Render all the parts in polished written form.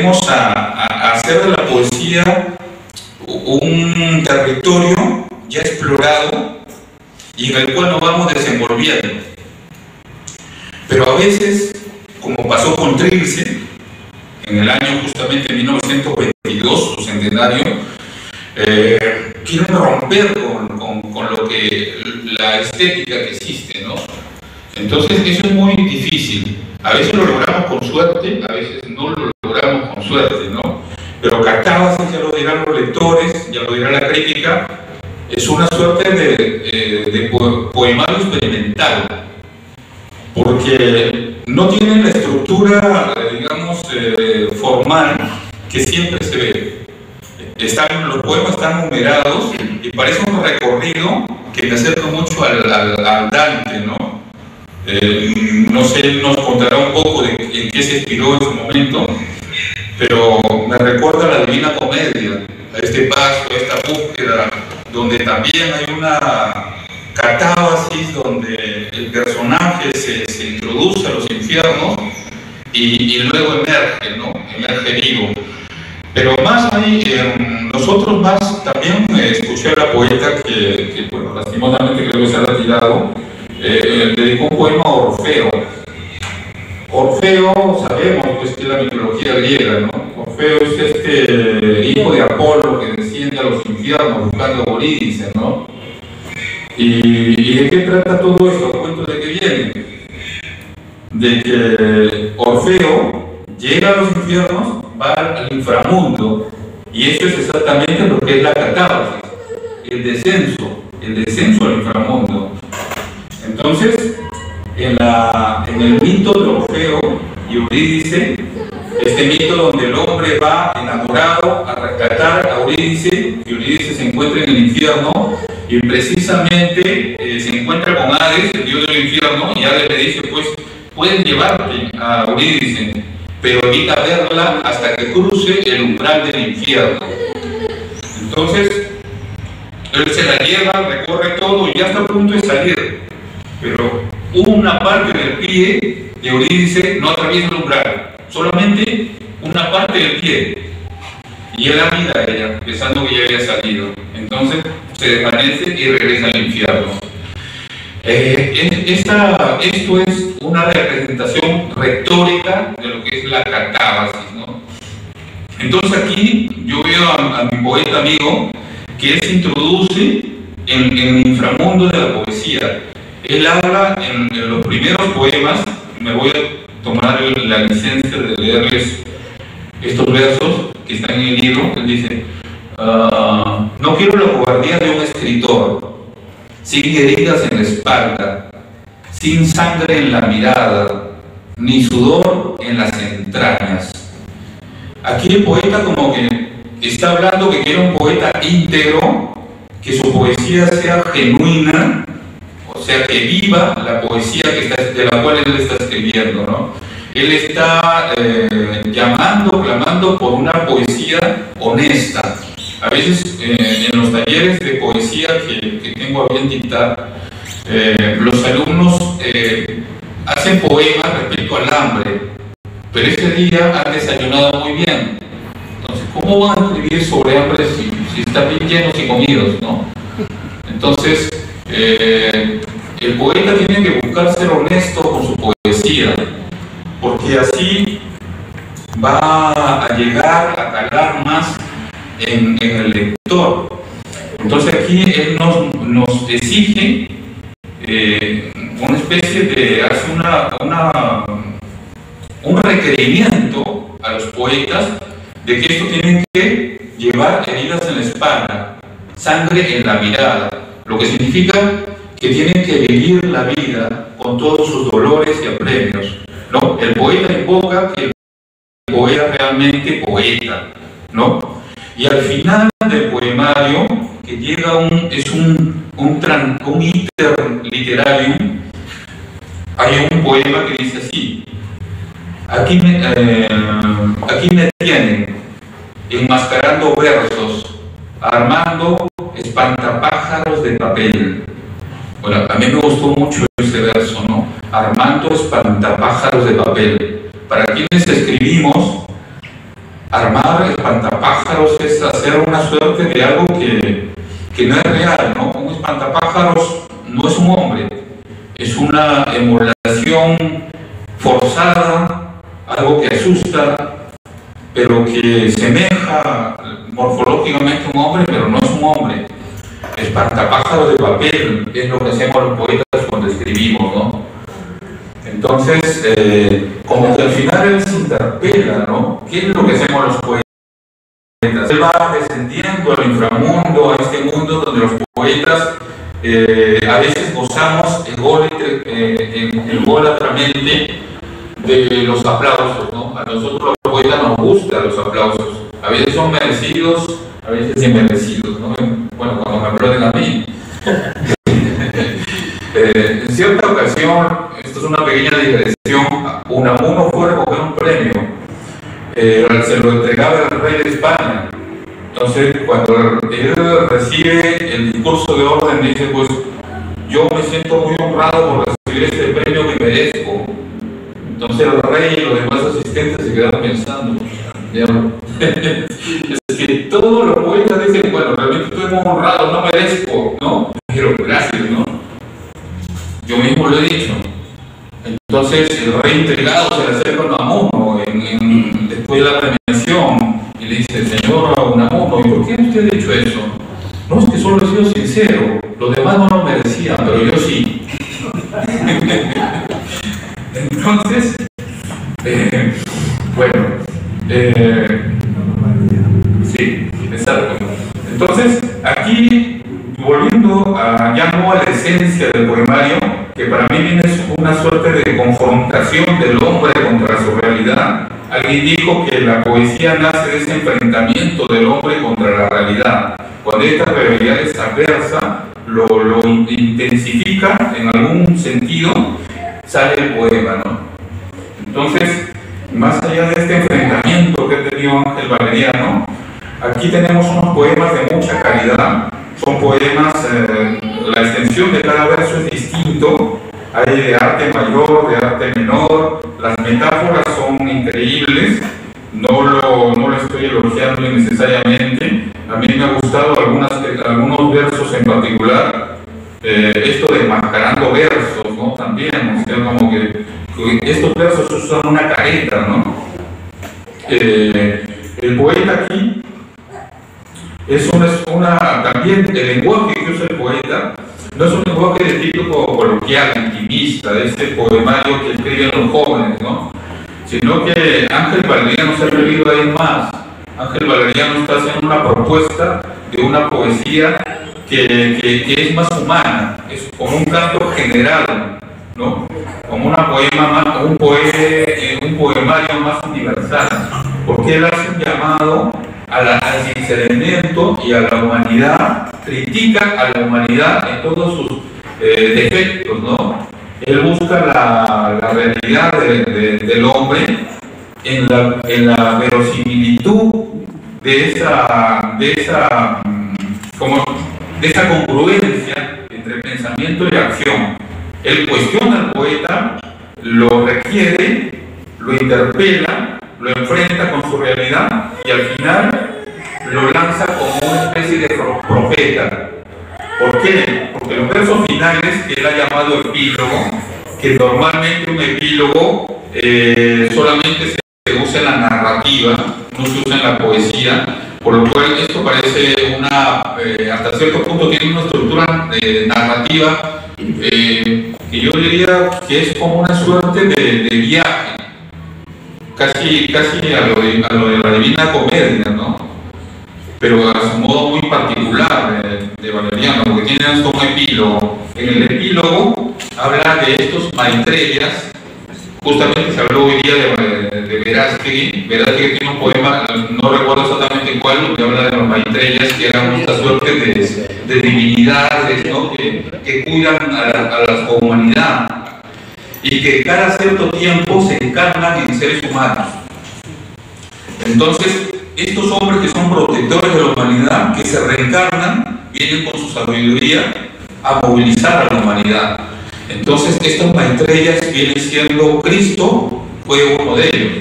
tendemos a hacer de la poesía un territorio ya explorado y en el cual nos vamos desenvolviendo. Pero a veces, como pasó con Trilce, en el año justamente 1922, su centenario, quieren romper con lo que la estética que existe, ¿no? Entonces eso es muy difícil. A veces lo logramos con suerte, a veces no lo logramos con suerte, ¿no? Pero Catábasis, ya lo dirán los lectores, ya lo dirá la crítica, es una suerte de poemario experimental, porque no tiene la estructura, digamos, formal que siempre se ve. Los poemas están numerados y parece un recorrido que me acerca mucho al Dante, ¿no? No sé, él nos contará un poco de en qué se inspiró en su momento, pero me recuerda a la Divina Comedia, a este paso, a esta búsqueda, donde también hay una catábasis, donde el personaje se introduce a los infiernos y luego emerge, ¿no? Emerge vivo. Pero más ahí, nosotros más, también escuché a la poeta que bueno, lastimosamente creo que se ha retirado, dedicó un poema a Orfeo. Orfeo, sabemos pues, que es la mitología griega, ¿no? Orfeo es este hijo de Apolo que desciende a los infiernos buscando a Eurídice, ¿no? ¿Y de qué trata todo esto? ¿Cuento de qué viene? De que Orfeo llega a los infiernos, va al inframundo, y eso es exactamente lo que es la catábasis, el descenso al inframundo. Entonces, en el mito de Orfeo y Eurídice, este mito donde el hombre va enamorado a rescatar a Eurídice, y Eurídice se encuentra en el infierno, y precisamente se encuentra con Hades, el dios del infierno, y Hades le dice, pues, pueden llevarte a Eurídice, pero evita verla hasta que cruce el umbral del infierno. Entonces, él se la lleva, recorre todo y ya está a punto de salir, pero una parte del pie de Eurídice no atraviesa el umbral, solamente una parte del pie, y él la mira a ella, pensando que ya había salido. Entonces se desvanece y regresa al infierno. Esto es una representación retórica de lo que es la catábasis, ¿no? Entonces aquí yo veo a mi poeta amigo que él se introduce en el inframundo de la poesía. Él habla en los primeros poemas, me voy a tomar la licencia de leerles estos versos que están en el libro. Él dice, no quiero la cobardía de un escritor, sin heridas en la espalda, sin sangre en la mirada, ni sudor en las entrañas. Aquí el poeta como que está hablando que quiere un poeta íntegro, que su poesía sea genuina, o sea, que viva la poesía de la cual él está escribiendo, ¿no? Él está clamando por una poesía honesta. A veces en los talleres de poesía que tengo a bien dictar, los alumnos hacen poemas respecto al hambre, pero ese día han desayunado muy bien. Entonces, ¿cómo van a escribir sobre hambre si están bien llenos y comidos, ¿no? Entonces, el poeta tiene que buscar ser honesto con su poesía, porque así va a llegar a calar más en el lector. Entonces aquí él nos exige una especie de, hace un requerimiento a los poetas de que esto tienen que llevar heridas en la espalda, sangre en la mirada, lo que significa que tienen que vivir la vida con todos sus dolores y apremios, ¿no? El poeta invoca que el poeta realmente poeta, ¿no? Y al final del poemario, que llega un interliterarium, hay un poema que dice así: aquí me tienen enmascarando versos, armando espantapájaros de papel. Bueno, a mí me gustó mucho ese verso, ¿no? Armando espantapájaros de papel. Para quienes escribimos, armar espantapájaros es hacer una suerte de algo que no es real, ¿no? Un espantapájaros no es un hombre, es una emulación forzada, algo que asusta, pero que semeja morfológicamente a un hombre, pero no es un hombre. Espantapájaros de papel es lo que hacemos los poetas cuando escribimos, ¿no? Entonces, como que al final él se interpela, ¿no? ¿Qué es lo que hacemos los poetas? Él va descendiendo al inframundo, a este mundo donde los poetas a veces gozamos ególatramente de los aplausos, ¿no? A nosotros los poetas nos gustan los aplausos. A veces son merecidos, a veces inmerecidos, ¿no? Bueno, cuando me aplauden a mí. En cierta ocasión, esto es una pequeña digresión, Unamuno fue a recoger un premio, se lo entregaba al rey de España. Entonces, cuando él recibe el discurso de orden, dice, pues, yo me siento muy honrado por recibir este premio que merezco. Entonces el rey y los demás asistentes se quedaron pensando, es que todos los poetas dicen, bueno, realmente estoy muy honrado, no merezco, ¿no? Pero gracias, ¿no? Yo mismo lo he dicho. Entonces el rey intrigado se le acerca a Unamuno después de la premiación y le dice, señor Unamuno, ¿y por qué usted ha dicho eso? No, es que solo he sido sincero, los demás no lo merecían, pero yo sí. Entonces, bueno, sí, exacto. Entonces, aquí, volviendo ya no a la esencia del poemario, que para mí viene una suerte de confrontación del hombre contra su realidad. Alguien dijo que la poesía nace de ese enfrentamiento del hombre contra la realidad. Cuando esta realidad es adversa, lo intensifica en algún sentido, sale el poema, ¿no? Entonces, más allá de este enfrentamiento que ha tenido Ángel Valeriano, aquí tenemos unos poemas de mucha calidad. Son poemas, la extensión de cada verso es distinto, hay de arte mayor, de arte menor, las metáforas son increíbles, no lo estoy elogiando innecesariamente. A mí me ha gustado algunos versos en particular, esto de enmascarando versos, ¿no? También, o sea, como que estos versos usan una careta, ¿no? El poeta aquí también el lenguaje que usa el poeta no es un lenguaje de tipo coloquial, intimista, de ese poemario que escriben los jóvenes, ¿no? Sino que Ángel Valeriano se ha atrevido a ir más. Ángel Valeriano está haciendo una propuesta de una poesía que es más humana, es como un canto general, ¿no? Como un poemario más universal, porque él hace un llamado al sinceramiento y a la humanidad, critica a la humanidad en todos sus defectos, ¿no? Él busca la realidad del hombre en la verosimilitud de esa congruencia entre pensamiento y acción. Él cuestiona al poeta, lo requiere, lo interpela, lo enfrenta con su realidad y al final lo lanza como una especie de profeta. ¿Por qué? Porque los versos finales que él ha llamado epílogo, que normalmente un epílogo solamente se usa en la narrativa, no se usa en la poesía, por lo cual esto parece hasta cierto punto tiene una estructura narrativa que yo diría que es como una suerte de viaje, casi a lo de la Divina Comedia, ¿no? Pero a su modo muy particular de Valeriano, porque tiene hasta un epílogo. En el epílogo habla de estos maestrellas. Justamente se habló hoy día de Verástegui. Verástegui tiene un poema, no recuerdo exactamente cuál, donde habla de los maestrellas, que eran esta suerte de divinidades, ¿no? que cuidan a la humanidad y que cada cierto tiempo se encarnan en seres humanos. Entonces, estos hombres que son protectores de la humanidad, que se reencarnan, vienen con su sabiduría a movilizar a la humanidad. Entonces, estas maestrellas vienen siendo Cristo, fue uno de ellos,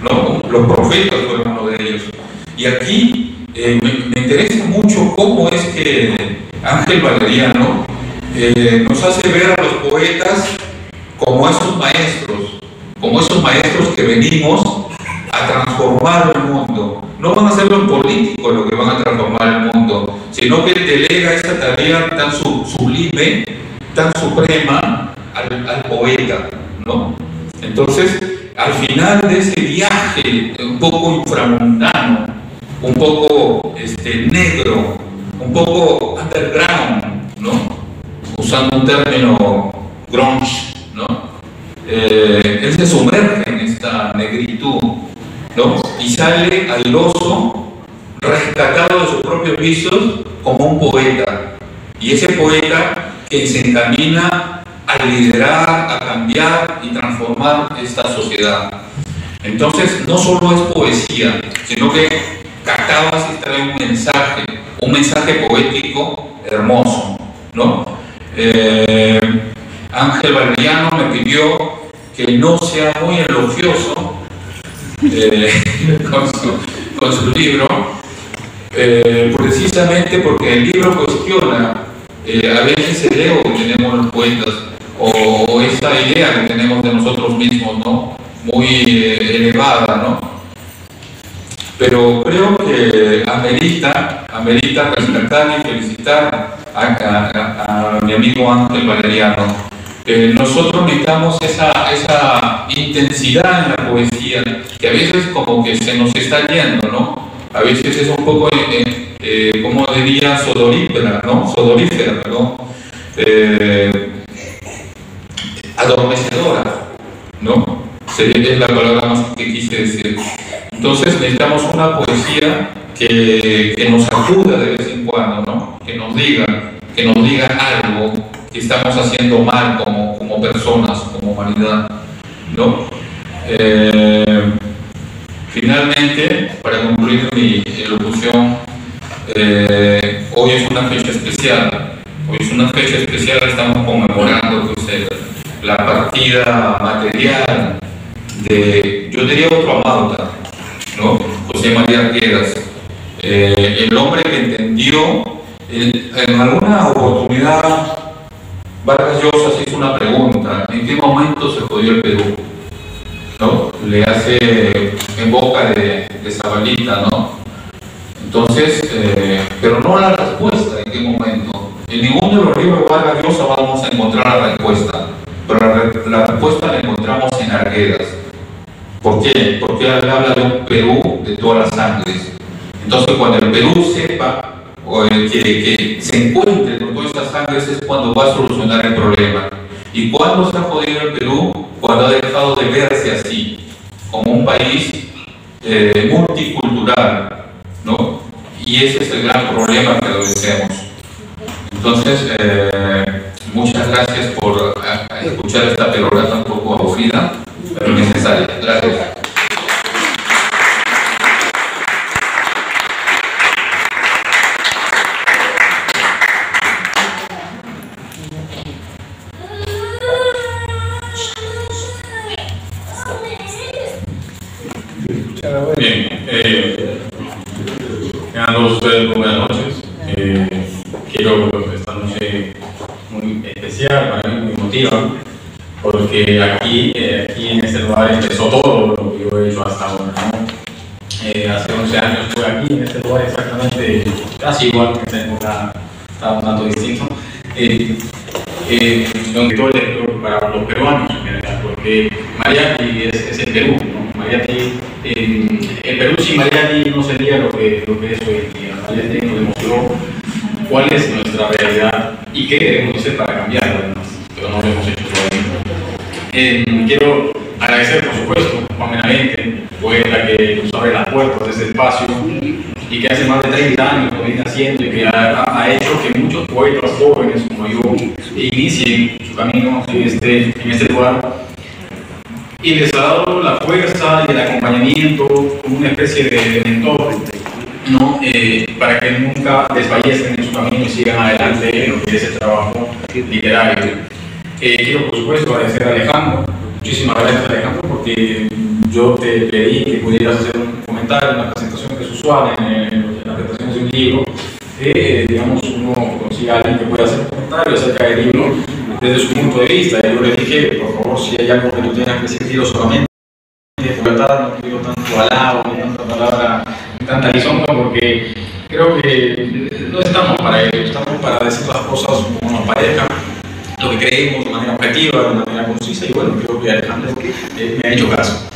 ¿no? los profetas fueron uno de ellos. Y aquí me interesa mucho cómo es que Ángel Valeriano nos hace ver a los poetas como esos maestros que venimos a transformar el mundo. No van a ser los políticos los que van a transformar el mundo, sino que delega esa tarea tan sublime, tan suprema al poeta, ¿no? Entonces, al final de ese viaje un poco inframundano, un poco negro, un poco underground, ¿no? Usando un término grunge, ¿no? Él se sumerge en esta negritud, ¿no? Y sale airoso, rescatado de sus propios vicios, como un poeta. Y ese poeta que se encamina a liderar, a cambiar y transformar esta sociedad. Entonces, no solo es poesía, sino que Catabas trae un mensaje poético hermoso, ¿no? Ángel Valeriano me pidió que no sea muy elogioso con su libro, precisamente porque el libro cuestiona a veces el ego que tenemos los poetas, o esa idea que tenemos de nosotros mismos, ¿no? Muy elevada, ¿no? Pero creo que amerita rescatar y felicitar a mi amigo Ángel Valeriano. Nosotros necesitamos esa intensidad en la poesía, que a veces como que se nos está yendo, ¿no? A veces es un poco, como diría, sodorífera, perdón, adormecedora, ¿no? Es la palabra más que quise decir. Entonces necesitamos una poesía que nos acuda de vez en cuando, ¿no? Que nos diga algo que estamos haciendo mal como personas, como humanidad, ¿no? Finalmente, para concluir mi elocución, hoy es una fecha especial. Estamos conmemorando pues, la partida material de, yo diría, otro amauta, ¿no? José María Arguedas, el hombre que entendió en alguna oportunidad. Vargas Llosa se hizo una pregunta: ¿en qué momento se jodió el Perú? ¿No? Le hace en boca de Zabalita, ¿no? Entonces, pero no la respuesta, ¿en qué momento? En ninguno de los libros de Vargas Llosa vamos a encontrar la respuesta, pero la respuesta la encontramos en Arguedas. ¿Por qué? Porque él habla de un Perú de todas las sangres. Entonces, cuando el Perú sepa o que se encuentre con todas estas sangres, es cuando va a solucionar el problema. ¿Y cuándo se ha jodido el Perú? Cuando ha dejado de verse así, como un país multicultural, ¿no? Y ese es el gran problema que padecemos. Entonces, muchas gracias por escuchar esta perorata un poco aburrida, pero necesaria. Gracias. Bien, tengan ustedes buenas noches. Quiero esta noche muy especial, para mí muy emotiva, porque aquí en este lugar empezó todo lo que yo he hecho hasta ahora, ¿no? Hace 11 años estuve aquí en este lugar exactamente, casi igual, que en esa época estaba un tanto distinto, donde todo el para los peruanos en general, porque Mariachi es el Perú, ¿no? Mariachi, el Perú sin Mariachi no sería lo que es hoy en día. Mariachi nos demostró cuál es nuestra realidad y qué debemos hacer para cambiarla, pero no lo hemos hecho todavía. Quiero agradecer, por supuesto, a Juan Benavente, poeta que nos abre las puertas de este espacio y que hace más de 30 años lo viene haciendo y que ha hecho que muchos poetas jóvenes como yo inicien su camino en este lugar, y les ha dado la fuerza y el acompañamiento como una especie de mentor, ¿no? Para que nunca desfallezcan en su camino y sigan adelante en lo que es el trabajo literario. Quiero, por supuesto, agradecer a Alejandro. Muchísimas gracias, Alejandro, porque yo te pedí que pudieras hacer un comentario, una presentación que es usual en las presentaciones de un libro, que digamos uno consiga a alguien que pueda hacer un comentario acerca del libro desde su punto de vista. Y yo le dije, por favor, si hay algo que tú tengas que decir, dilo solamente, no quiero tanto halago, ni tanta palabra, ni tanta lisonja, porque creo que no estamos para ello, estamos para decir las cosas como nos parezcan, lo que creemos de manera objetiva, de manera concisa, y bueno, creo que Alejandro me ha hecho caso.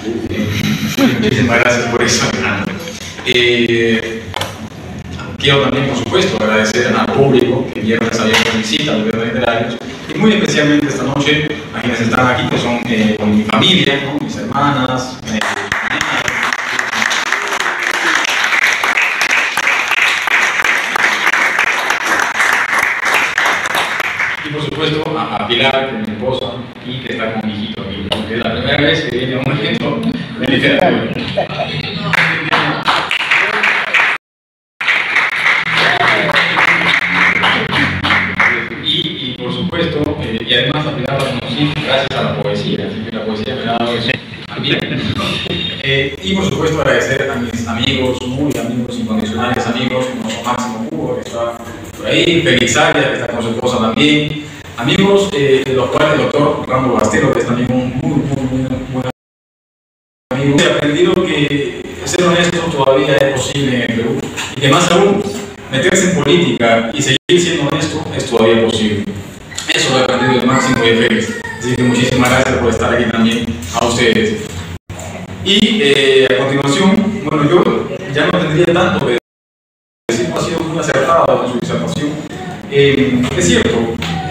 Muchísimas gracias por eso, Alejandro. Quiero también, por supuesto, agradecer al público que viernes había con visita, a los viernes literarios, y muy especialmente esta noche a quienes están aquí, que son con mi familia, ¿no? Mis hermanas, y por supuesto a Pilar, que es mi esposa, y que está con mi hijito aquí, porque es la primera vez que viene a un evento de literatura. Y por supuesto, y además a Pilar la conocí gracias a la poesía, así que la poesía me ha dado eso también. Y por supuesto agradecer a mis amigos, muy amigos, incondicionales amigos, como son Máximo Cubo, que está por ahí, Félix Arias, que está con su esposa también, amigos de los cuales el doctor Rambo Bastero, que es también un muy amigo. He aprendido que ser honesto todavía es posible en el Perú, y que más aún, meterse en política y seguir siendo honesto es todavía posible. Eso lo he aprendido de Máximo y de Félix. Así que muchísimas gracias por estar aquí también a ustedes. Y a continuación, bueno, yo ya no tendría tanto que decir, ha sido muy acertado con su disertación. Es cierto,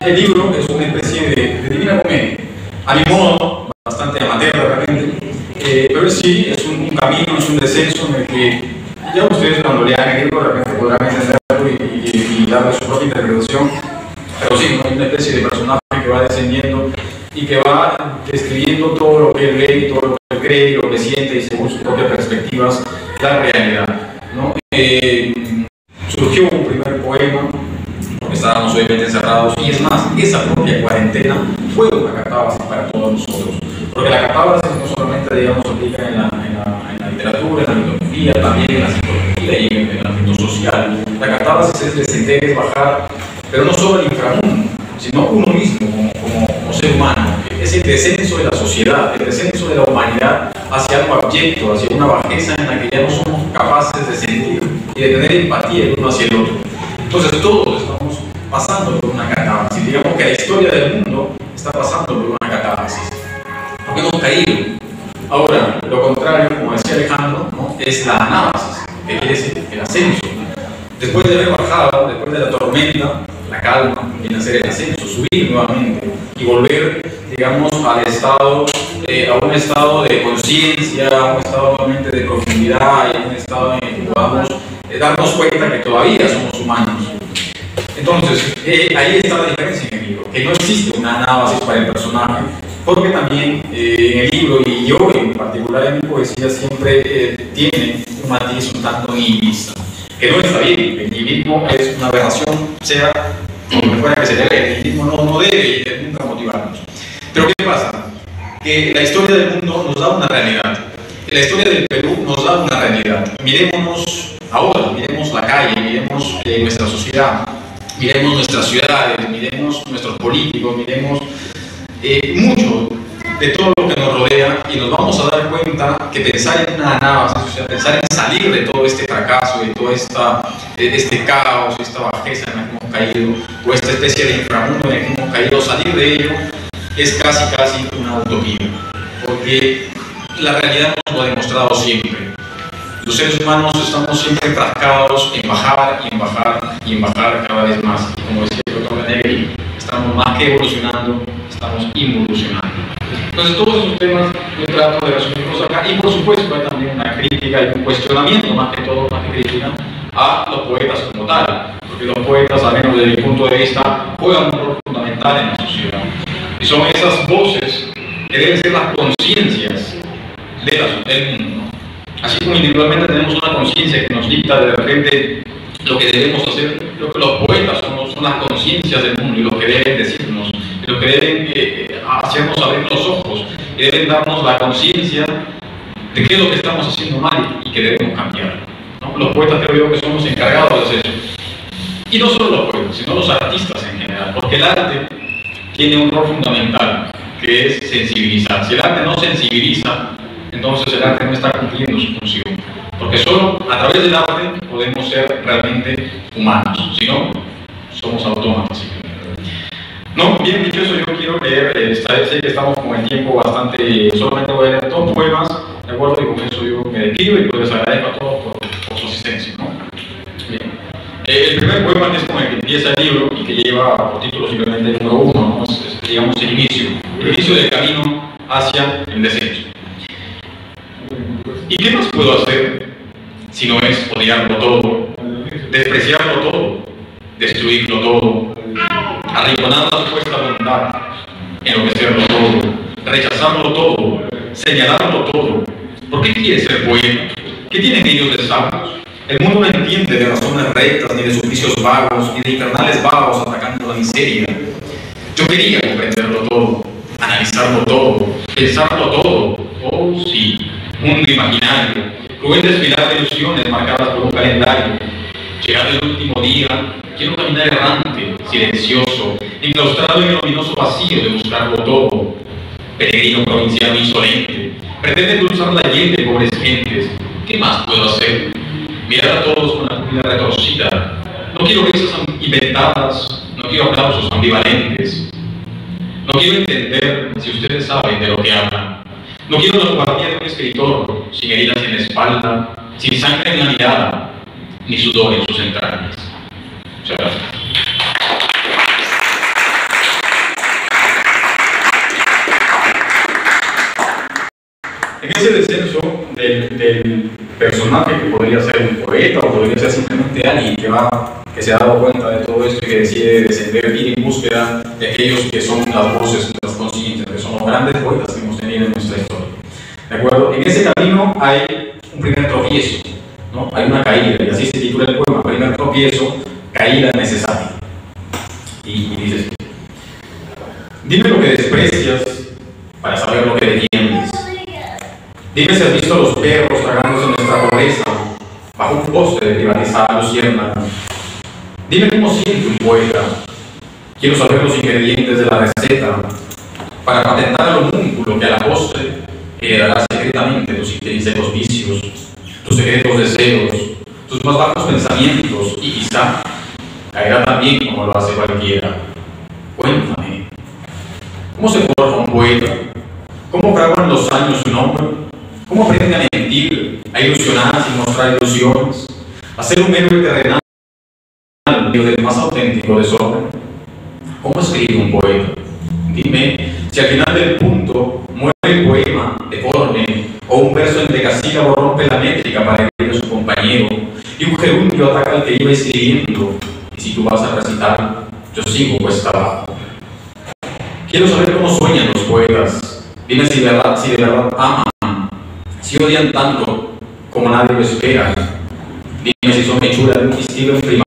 el libro es una especie de divina comedia, a mi modo, bastante amateur de repente, pero sí es un camino, es un descenso en el que ya ustedes cuando lean el libro de repente podrán entenderlo y darle su propia interpretación, pero sí, hay una especie de personaje que va descendiendo y que va describiendo todo lo que él ve, todo lo que él cree, lo que siente y según sus propias perspectivas, la realidad, ¿no? Surgió un primer poema, porque estábamos obviamente encerrados, y es más, esa propia cuarentena fue una catábasis para todos nosotros, porque la catábasis no solamente, digamos, aplica en la literatura, en la mitología, también en la psicología y en el ámbito social. La catábasis es descender, es bajar, pero no solo el inframundo, sino uno mismo como ser humano. Es el descenso de la sociedad, el descenso de la humanidad hacia algo abyecto, hacia una bajeza en la que ya no somos capaces de sentir y de tener empatía el uno hacia el otro. Entonces todos estamos pasando por una catábasis. Digamos que la historia del mundo está pasando por una catábasis, porque hemos caído. Ahora, lo contrario, como decía Alejandro, ¿no? Es la anábasis, que quiere decir el ascenso. Después de haber bajado, después de la tormenta, la calma, viene a ser el ascenso, subir nuevamente y volver, digamos, al estado, a un estado de conciencia, a un estado nuevamente de profundidad y a un estado en el que podamos darnos cuenta que todavía somos humanos. Entonces, ahí está la diferencia en el libro, que no existe una anábasis para el personaje, porque también en el libro, y yo en particular en mi poesía, siempre tiene un matiz un tanto nihilista, que no está bien. El nihilismo es una aberración, sea como fuera que se le vea. El nihilismo no debe nunca motivarnos. Pero ¿qué pasa? Que la historia del mundo nos da una realidad. La historia del Perú nos da una realidad. Mirémonos ahora, miremos la calle, miremos nuestra sociedad, miremos nuestras ciudades, miremos nuestros políticos, miremos mucho de todo lo que nos rodea, y nos vamos a dar cuenta que pensar en una anábasis, o sea, pensar en salir de todo este fracaso, de todo este caos, esta bajeza en la que hemos caído, o esta especie de inframundo en el que hemos caído, salir de ello es casi una utopía, porque la realidad nos lo ha demostrado siempre. Los seres humanos estamos siempre enfrascados en bajar y en bajar y en bajar cada vez más. Y como decía el doctor Negri, estamos más que evolucionando, estamos involucionando. Entonces, todos esos temas yo trato de resumirlos acá, y por supuesto hay también una crítica y un cuestionamiento, más que todo, más que crítica, a los poetas como tal, porque los poetas, al menos desde mi punto de vista, juegan un rol fundamental en la sociedad, y son esas voces que deben ser las conciencias del mundo. Así como individualmente tenemos una conciencia que nos dicta de repente lo que debemos hacer, lo que los poetas son las conciencias del mundo, y lo que deben decirnos, y lo que deben hacernos abrir los ojos, y deben darnos la conciencia de qué es lo que estamos haciendo mal y que debemos cambiar, ¿no? Los poetas creo yo que somos encargados de hacer eso. Y no solo los poetas, sino los artistas en general, porque el arte tiene un rol fundamental, que es sensibilizar. Si el arte no sensibiliza, entonces el arte no está cumpliendo su función, porque solo a través del arte podemos ser realmente humanos, si no, somos autómatas. No, bien dicho eso, yo quiero leer, sé que estamos con el tiempo bastante, solamente voy a leer 2 poemas, ¿de acuerdo? Y con eso yo me despido y pues les agradezco a todos por su asistencia, ¿no? Bien. El primer poema es con el que empieza el libro y que lleva por título simplemente el número 1, ¿no? Es, digamos, el inicio del camino hacia el descenso. ¿Y qué más puedo hacer si no es odiarlo todo, despreciarlo todo, destruirlo todo, arrinconar la supuesta bondad, enloquecerlo todo, rechazarlo todo, señalarlo todo? ¿Por qué quiere ser bueno? ¿Qué tienen ellos de sabios? El mundo no entiende de razones rectas, ni de suplicios vagos, ni de infernales vagos atacando la miseria. Yo quería comprenderlo todo, analizarlo todo, pensarlo todo. Oh sí, mundo imaginario, cruel desfilar de ilusiones marcadas por un calendario. Llegado el último día, quiero caminar errante, silencioso, enclaustrado en el luminoso vacío de buscarlo todo. Peregrino provinciano insolente, pretende endulzar la hiel de pobres gentes. ¿Qué más puedo hacer? Mirar a todos con la pupila retorcida. No quiero risas inventadas, no quiero aplausos ambivalentes. No quiero entender si ustedes saben de lo que hablan. No quiero la cobardía de un escritor, sin heridas en la espalda, sin sangre en la mirada, ni sudor en sus entrañas. Muchas gracias. En ese descenso del personaje que podría ser un poeta o podría ser simplemente alguien que se ha dado cuenta de todo esto y que decide descender, ir en búsqueda de aquellos que son las voces más conscientes, que son los grandes poetas que hemos tenido en nuestra historia. ¿De acuerdo? En ese camino hay un primer tropiezo, ¿no? Hay una caída, y así se titula el poema: primer tropiezo, caída necesaria. Y dice así: dime lo que desprecias para saber lo que defiendes. Dime si has visto a los perros tragándose nuestra pobreza bajo un poste de privatizada luciérnaga. Dime cómo siente un poeta. Quiero saber los ingredientes de la receta para patentar al homúnculo que a la postre heredará secretamente tus intrínsecos vicios, tus secretos deseos, tus más bajos pensamientos y quizá caerá también como lo hace cualquiera. Cuéntame, ¿cómo se forja un poeta? ¿Cómo fraguan los años su nombre? ¿Cómo aprende a mentir, a ilusionar sin mostrar ilusiones, a ser un héroe terrenal en medio del más auténtico desorden? ¿Cómo escribe un poeta? Dime si al final del punto muere el poema deforme, o un verso en decasílabo rompe la métrica para herir a su compañero, y un gerundio ataca al que iba escribiendo, y si tú vas a recitar, yo sigo cuesta abajo. Quiero saber cómo sueñan los poetas. Dime si de verdad aman, si odian tanto como nadie lo espera. Dime si son hechura de un estilo en primavera